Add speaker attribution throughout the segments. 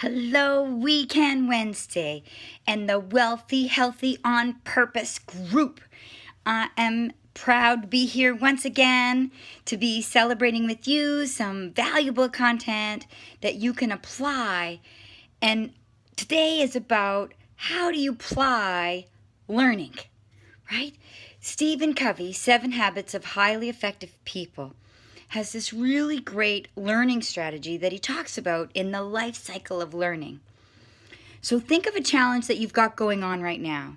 Speaker 1: Hello, Weekend Wednesday, and the Wealthy, Healthy, On Purpose group. I am proud to be here once again to be celebrating with you some valuable content that you can apply. And today is about how do you apply learning, right? Stephen Covey, 7 Habits of Highly Effective People, has this really great learning strategy that he talks about in the life cycle of learning. So think of a challenge that you've got going on right now,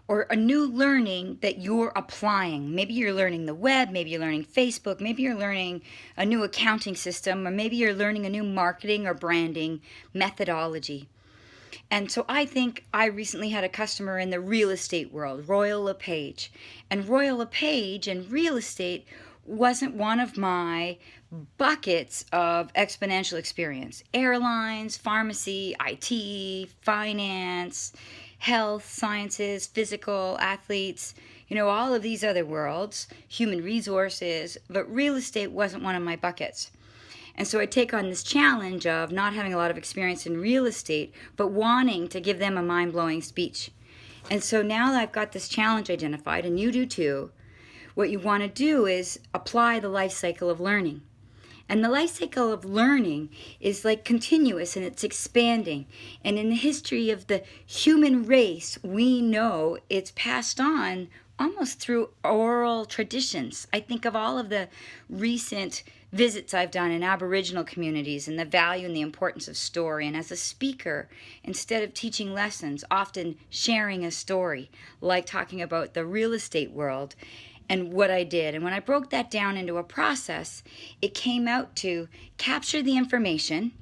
Speaker 1: or a new learning that you're applying. Maybe you're learning the web, maybe you're learning Facebook, maybe you're learning a new accounting system, or maybe you're learning a new marketing or branding methodology. And so I think I recently had a customer in the real estate world, Royal LePage. And Royal LePage and real estate wasn't one of my buckets of exponential experience. Airlines, pharmacy, IT, finance, health, sciences, physical, athletes, all of these other worlds, human resources, but real estate wasn't one of my buckets. And so I take on this challenge of not having a lot of experience in real estate, but wanting to give them a mind-blowing speech. And so now that I've got this challenge identified, and you do too, what you want to do is apply the life cycle of learning. And the life cycle of learning is like continuous and it's expanding. And in the history of the human race, we know it's passed on almost through oral traditions. I think of all of the recent visits I've done in Aboriginal communities and the value and the importance of story. And as a speaker, instead of teaching lessons, often sharing a story, like talking about the real estate world and what I did. And when I broke that down into a process, it came out to capture the information,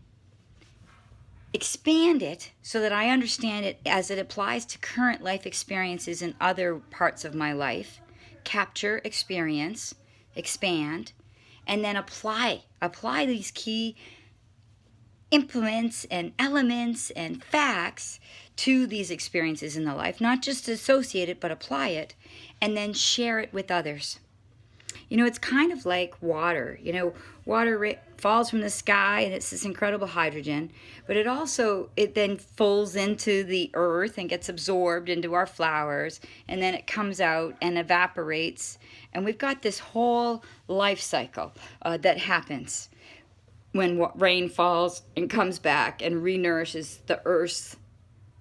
Speaker 1: expand it so that I understand it as it applies to current life experiences in other parts of my life, capture, experience, expand, and then apply these key implements and elements and facts to these experiences in the life, not just associate it, but apply it, and then share it with others. It's kind of like water. Water falls from the sky and it's this incredible hydrogen, but it then falls into the earth and gets absorbed into our flowers, and then it comes out and evaporates. And we've got this whole life cycle that happens when rain falls and comes back and renourishes the earth,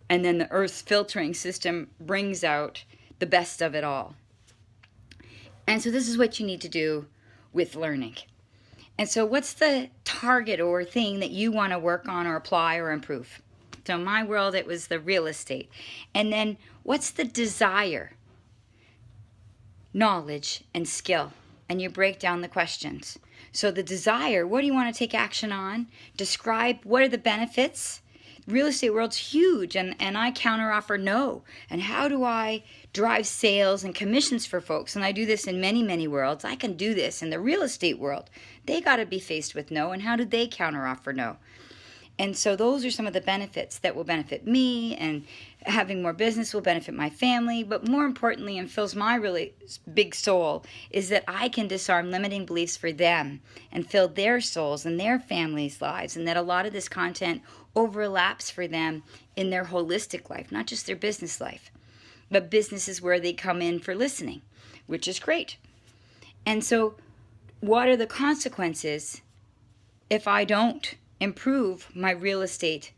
Speaker 1: and then the earth's filtering system brings out the best of it all. And so this is what you need to do with learning. And so what's the target or thing that you want to work on or apply or improve? So in my world, it was the real estate. And then what's the desire? Knowledge and skill. And you break down the questions. So the desire, what do you want to take action on? Describe what are the benefits? Real estate world's huge, and I counteroffer no. And how do I drive sales and commissions for folks? And I do this in many, many worlds. I can do this in the real estate world. They got to be faced with no, and how do they counteroffer no? And so those are some of the benefits that will benefit me, and having more business will benefit my family. But more importantly, and fills my really big soul, is that I can disarm limiting beliefs for them and fill their souls and their families' lives, and that a lot of this content overlaps for them in their holistic life, not just their business life. But business is where they come in for listening, which is great. And so what are the consequences if I don't improve my real estate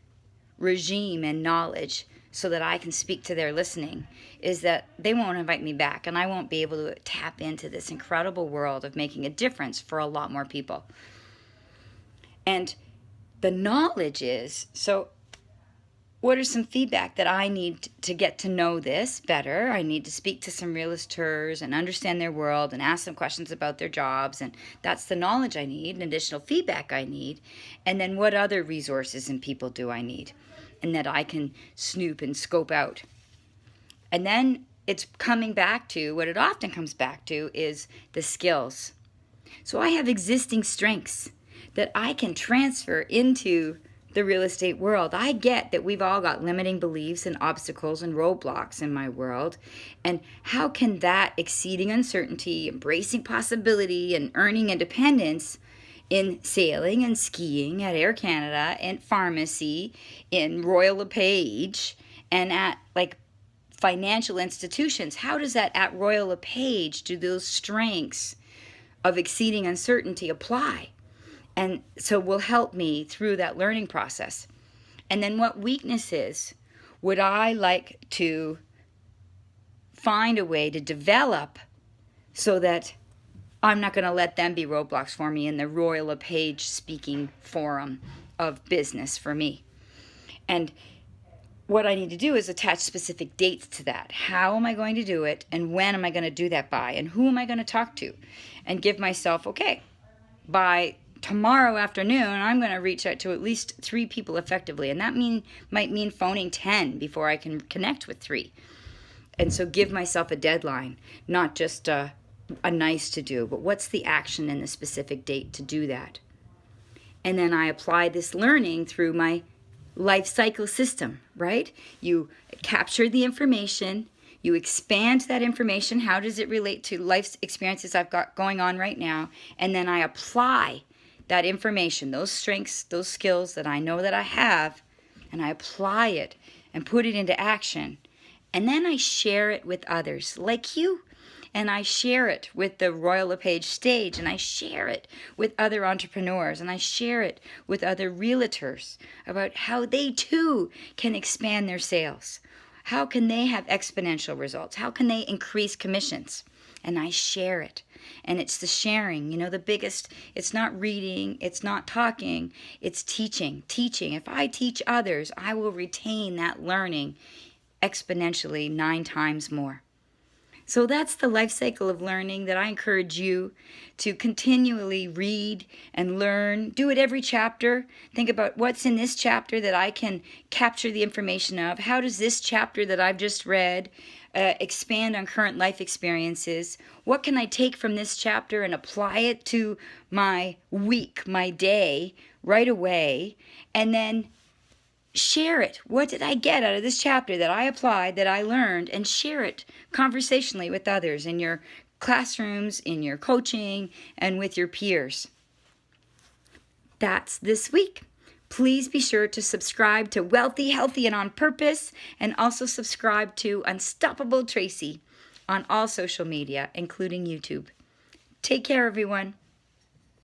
Speaker 1: regime and knowledge so that I can speak to their listening? Is that they won't invite me back, and I won't be able to tap into this incredible world of making a difference for a lot more people. And the knowledge is, so what are some feedback that I need to get to know this better? I need to speak to some realtors and understand their world and ask them questions about their jobs. And that's the knowledge I need and additional feedback I need. And then what other resources and people do I need? And that I can snoop and scope out. And then it's coming back to, what it often comes back to is the skills. So I have existing strengths that I can transfer into the real estate world. I get that we've all got limiting beliefs and obstacles and roadblocks in my world. And how can that exceeding uncertainty, embracing possibility, and earning independence in sailing and skiing at Air Canada, in pharmacy, in Royal LePage, and at like financial institutions. How does that at Royal LePage do those strengths of exceeding uncertainty apply? And so will help me through that learning process. And then what weaknesses would I like to find a way to develop so that I'm not going to let them be roadblocks for me in the Royal LePage speaking forum of business for me. And what I need to do is attach specific dates to that. How am I going to do it, and when am I going to do that by, and who am I going to talk to? And give myself, okay, by tomorrow afternoon, I'm going to reach out to at least 3 people effectively. And that might mean phoning 10 before I can connect with 3. And so give myself a deadline, not just a nice to do, but what's the action and the specific date to do that? And then I apply this learning through my life cycle system, right? You capture the information, you expand that information. How does it relate to life experiences I've got going on right now? And then I apply that information, those strengths, those skills that I know that I have, and I apply it and put it into action. And then I share it with others like you. And I share it with the Royal LePage stage, and I share it with other entrepreneurs, and I share it with other realtors about how they too can expand their sales. How can they have exponential results? How can they increase commissions? And I share it. And it's the sharing, the biggest, it's not reading, it's not talking, it's teaching. Teaching. If I teach others, I will retain that learning exponentially 9 times more. So that's the life cycle of learning that I encourage you to continually read and learn. Do it every chapter. Think about what's in this chapter that I can capture the information of. How does this chapter that I've just read expand on current life experiences? What can I take from this chapter and apply it to my week, my day, right away? And then share it. What did I get out of this chapter that I applied, that I learned, and share it conversationally with others in your classrooms, in your coaching, and with your peers. That's this week. Please be sure to subscribe to Wealthy, Healthy, and On Purpose, and also subscribe to Unstoppable Tracy on all social media, including YouTube. Take care, everyone.